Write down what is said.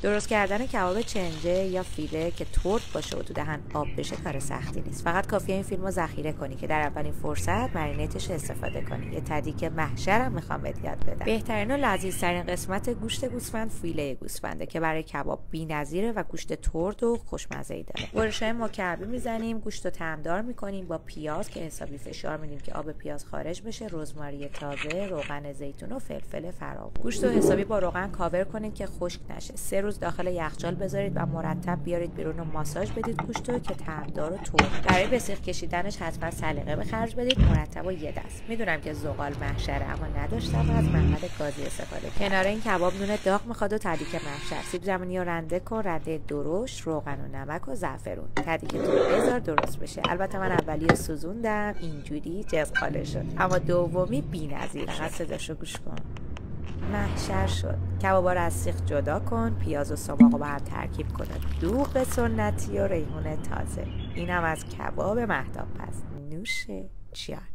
درست کردن کباب چنجه یا فیله که ترد باشه و تو دهن آب بشه کار سختی نیست. فقط کافیه این فیلمو ذخیره کنی که در اولین فرصت مرینیتش استفاده کنی. یه تدیک محشرم میخوام بهت یاد بدم. بهترین و لذیذترین قسمت گوشت گوسفند فیله گوسفنده که برای کباب بی‌نظیره و گوشت ترد و خوشمزه‌ای داره. برشای مکعبی میزنیم، گوشت رو طعمدار میکنیم با پیاز که حسابی فشار میدیم که آب پیاز خارج بشه، رزماری تازه، روغن زیتون و فلفل فراوون. گوشت رو حسابی با روغن کاور کنید که خشک نشه. 3 روز داخل یخچال بذارید و مرتب بیارید بیرون و ماساژ بدید گوشت رو که طعمدار و ترد. برای به سیخ کشیدنش حتما سلیقه به خرج بدید، مرتب و یه دست. میدونم که زغال محشره اما نداشتم و از محمد قاضی استفاده کردم. کنار این کباب نون داغ میخواد و تدیک محشر. سیب زمینی رو رنده کن، رنده درشت، روغن و نمک و زعفرون. تدیک تو بذار درست بشه. البته من اولی سوزوندم، اینجوری جزقاله شد، اما دومی بی‌نظیر. فقط صداشو گوش کن. محشر شد. کبابا رو از سیخ جدا کن، پیاز و سماق رو با هم ترکیب کن، دوغ سنتی و ریحون تازه. اینم از کباب مهتاب. پس نوش جان.